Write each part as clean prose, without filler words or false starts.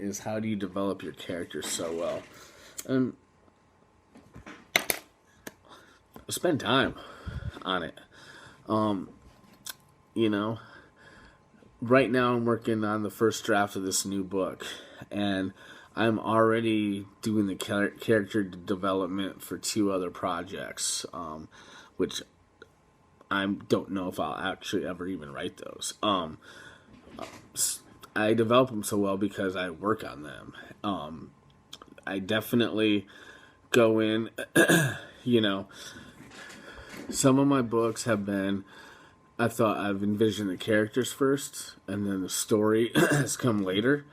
is how do you develop your character so well? And spend time on it. You know, right now I'm working on the first draft of this new book, and I'm already doing the character development for 2 other projects, which I don't know if I'll actually ever even write those. I develop them so well because I work on them. I definitely go in, you know, some of my books have been, I've envisioned the characters first, and then the story has come later,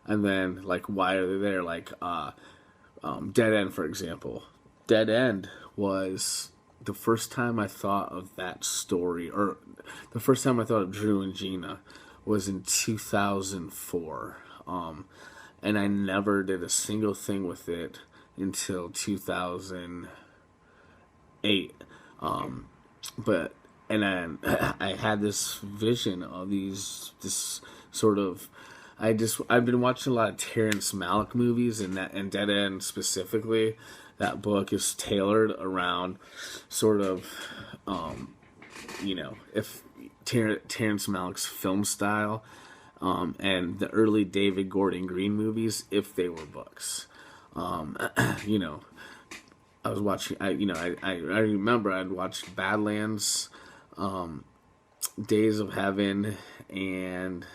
and then, like, why are they there? Like, Dead End, for example. Dead End was the first time I thought of that story, or the first time I thought of Drew and Gina was in 2004. And I never did a single thing with it until 2008. And then I had this vision of this sort of, I've been watching a lot of Terrence Malick movies, and Dead End specifically. That book is tailored around sort of, you know, if Terrence Malick's film style, and the early David Gordon Green movies, if they were books. You know, I was watching, I remember I'd watched Badlands, Days of Heaven, and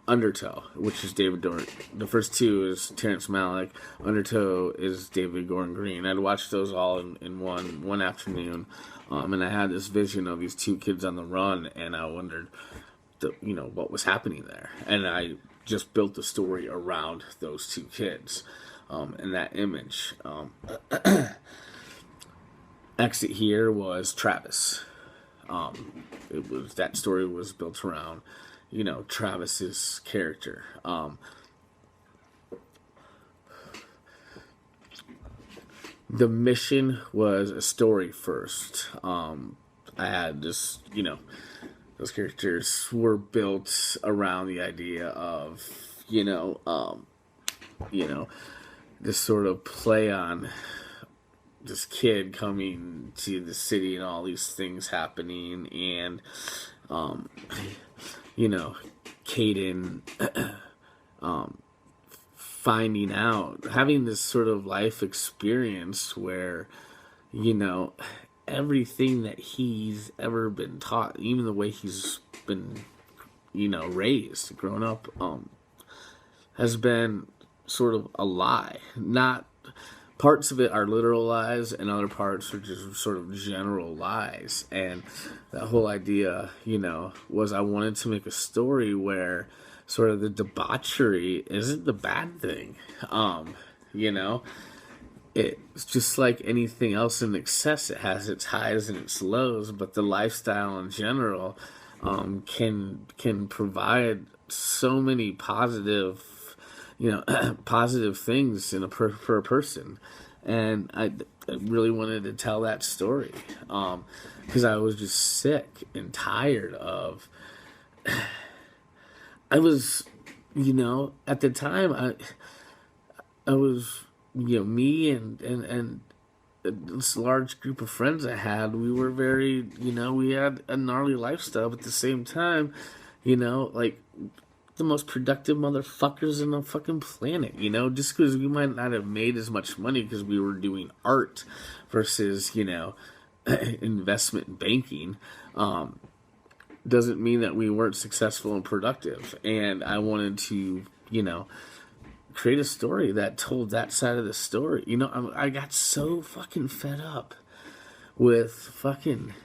Undertow, which is David Gordon. The first 2 is Terrence Malick. Undertow is David Gordon Green. I'd watched those all in one afternoon, and I had this vision of these 2 kids on the run, and I wondered, what was happening there, and I just built the story around those 2 kids, and that image. Exit Here was Travis. That story was built around, Travis's character. The mission was a story first. I had this, those characters were built around the idea of, this sort of play on this kid coming to the city and all these things happening, and Caden finding out, having this sort of life experience where, everything that he's ever been taught, even the way he's been, raised, grown up, has been sort of a lie. Not parts of it are literal lies, and other parts are just sort of general lies. And that whole idea, was I wanted to make a story where sort of the debauchery isn't the bad thing. It's just like anything else in excess. It has its highs and its lows, but the lifestyle in general can provide so many positive, positive things for a person. And I really wanted to tell that story because I was just sick and tired of. I was, at the time, I was, me and this large group of friends I had, we were very, we had a gnarly lifestyle, but at the same time, like the most productive motherfuckers in the fucking planet, just because we might not have made as much money because we were doing art versus, investment banking, doesn't mean that we weren't successful and productive. And I wanted to, create a story that told that side of the story. I got so fucking fed up with fucking,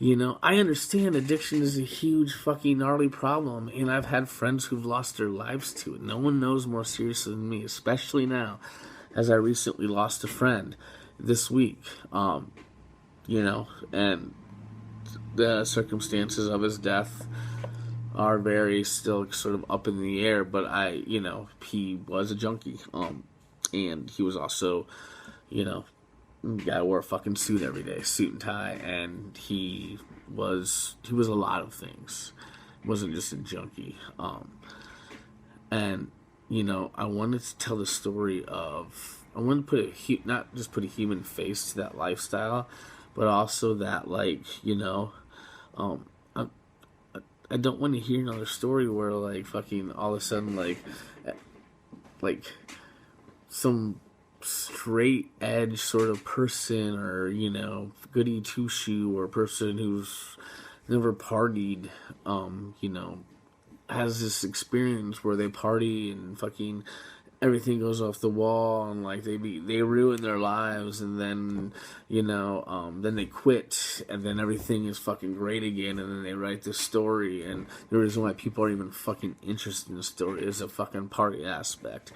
I understand addiction is a huge fucking gnarly problem, and I've had friends who've lost their lives to it. No one knows more seriously than me, especially now, as I recently lost a friend this week, and the circumstances of his death are very still sort of up in the air, but he was a junkie, and he was also, guy wore a fucking suit every day, suit and tie, and he was a lot of things, wasn't just a junkie. And you know, I wanted to tell the story of, I wanted to put not just put a human face to that lifestyle, but also that, like, you know, um, I, I don't want to hear another story where, like, fucking all of a sudden, like some straight edge sort of person, or, you know, goody two shoe, or person who's never partied, you know, has this experience where they party and fucking everything goes off the wall, and like they ruin their lives, and then, you know, then they quit, and then everything is fucking great again, and then they write this story, and the reason why people are even fucking interested in the story is a fucking party aspect.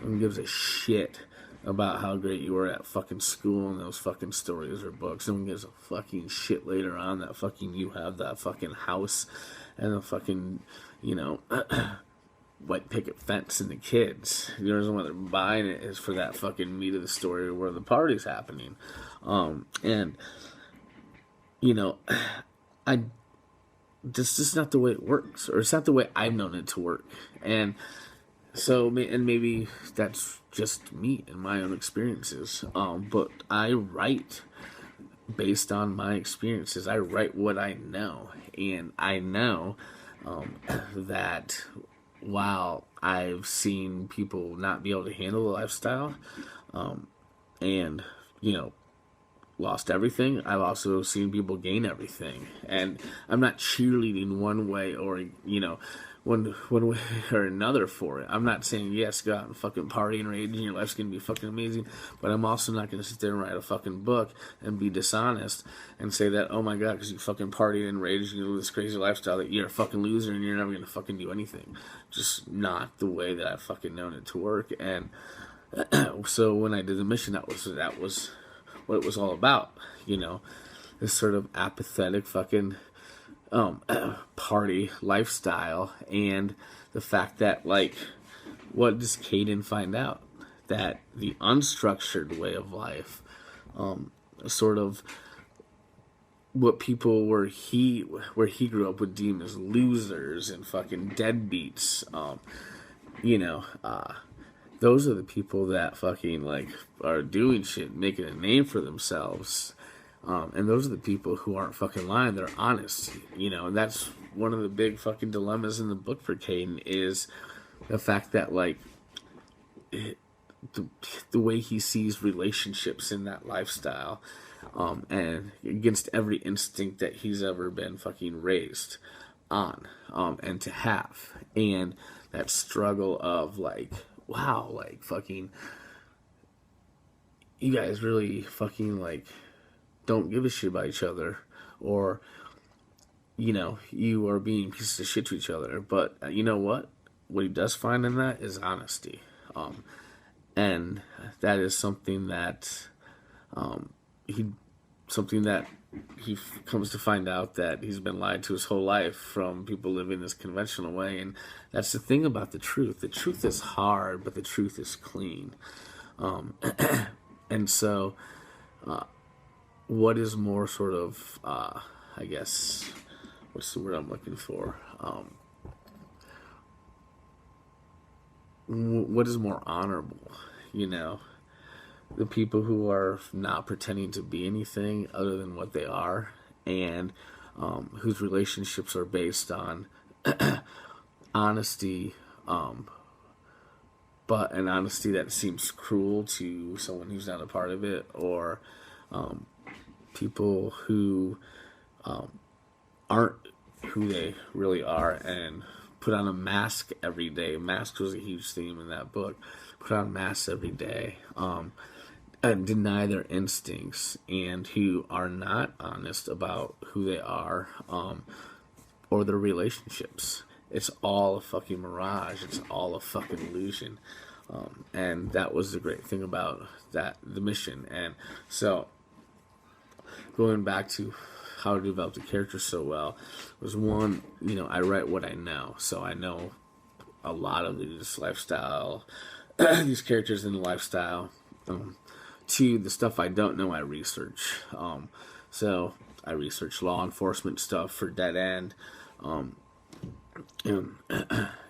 No one gives a shit about how great you were at fucking school and those fucking stories or books. No one gives a fucking shit later on that fucking you have that fucking house and the fucking, you know, white picket fence and the kids. The reason why they're buying it is for that fucking meat of the story where the party's happening. And, you know, this is not the way it works, or it's not the way I've known it to work. And so, and maybe that's just me and my own experiences. But I write based on my experiences. I write what I know, and I know that while I've seen people not be able to handle the lifestyle, and, you know, lost everything, I've also seen people gain everything. And I'm not cheerleading one way or, you know, one way or another for it. I'm not saying, yes, go out and fucking party and rage and your life's gonna be fucking amazing, but I'm also not gonna sit there and write a fucking book and be dishonest and say that, oh my god, because you fucking party and rage and you live this crazy lifestyle, that you're a fucking loser and you're never gonna fucking do anything. Just not the way that I've fucking known it to work. And so when I did the mission, that was what it was all about, you know, this sort of apathetic fucking party lifestyle. And the fact that, like, what does Caden find out? That the unstructured way of life, sort of what people where he grew up would deem as losers and fucking deadbeats, you know, those are the people that fucking, like, are doing shit, making a name for themselves. And those are the people who aren't fucking lying. They're honest, you know. And that's one of the big fucking dilemmas in the book for Caden, is the fact that, like, the way he sees relationships in that lifestyle, and against every instinct that he's ever been fucking raised on, and to have. And that struggle of, like, wow, like, fucking, you guys really fucking, like, don't give a shit about each other, or, you know, you are being pieces of shit to each other. But you know what he does find in that is honesty, and that is something that he comes to find out that he's been lied to his whole life from people living this conventional way. And that's the thing about the truth is hard, but the truth is clean. And so what is more sort of, I guess, what's the word I'm looking for? What is more honorable, you know? The people who are not pretending to be anything other than what they are, and whose relationships are based on honesty, but an honesty that seems cruel to someone who's not a part of it, or people who aren't who they really are and put on a mask every day. Masks was a huge theme in that book. Put on masks every day, and deny their instincts, and who are not honest about who they are, or their relationships. It's all a fucking mirage. It's all a fucking illusion. And that was the great thing about the mission. And so, going back to how to develop the character so well, was one, you know, I write what I know. So I know a lot of these lifestyle, these characters in the lifestyle. To the stuff I don't know, I research. So I research law enforcement stuff for Dead End. and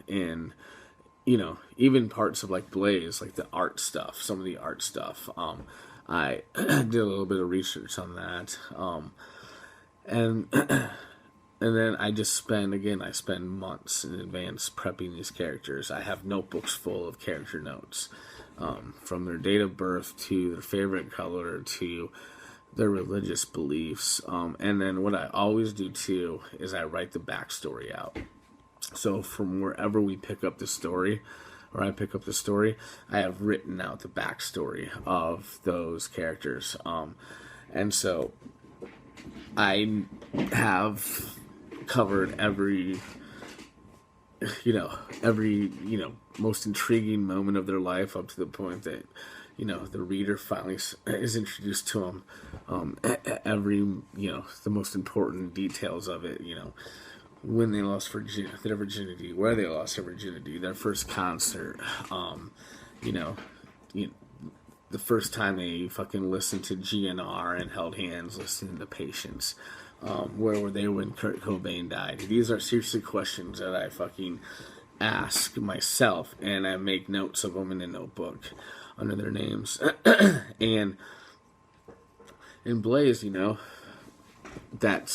and even parts of like Blaze, like the art stuff, some of the art stuff. I did a little bit of research on that, and and then I spend months in advance prepping these characters. I have notebooks full of character notes, from their date of birth to their favorite color to their religious beliefs. And then what I always do too is I write the backstory out. So from wherever we pick up the story, or I pick up the story, I have written out the backstory of those characters. And so I have covered every most intriguing moment of their life, up to the point that the reader finally is introduced to them, every the most important details of it, when they lost their virginity, where they lost their virginity, their first concert, you know, the first time they fucking listened to GNR and held hands, listening to Patience. Where were they when Kurt Cobain died? These are seriously questions that I fucking ask myself, and I make notes of them in a notebook under their names. And in Blaze, that's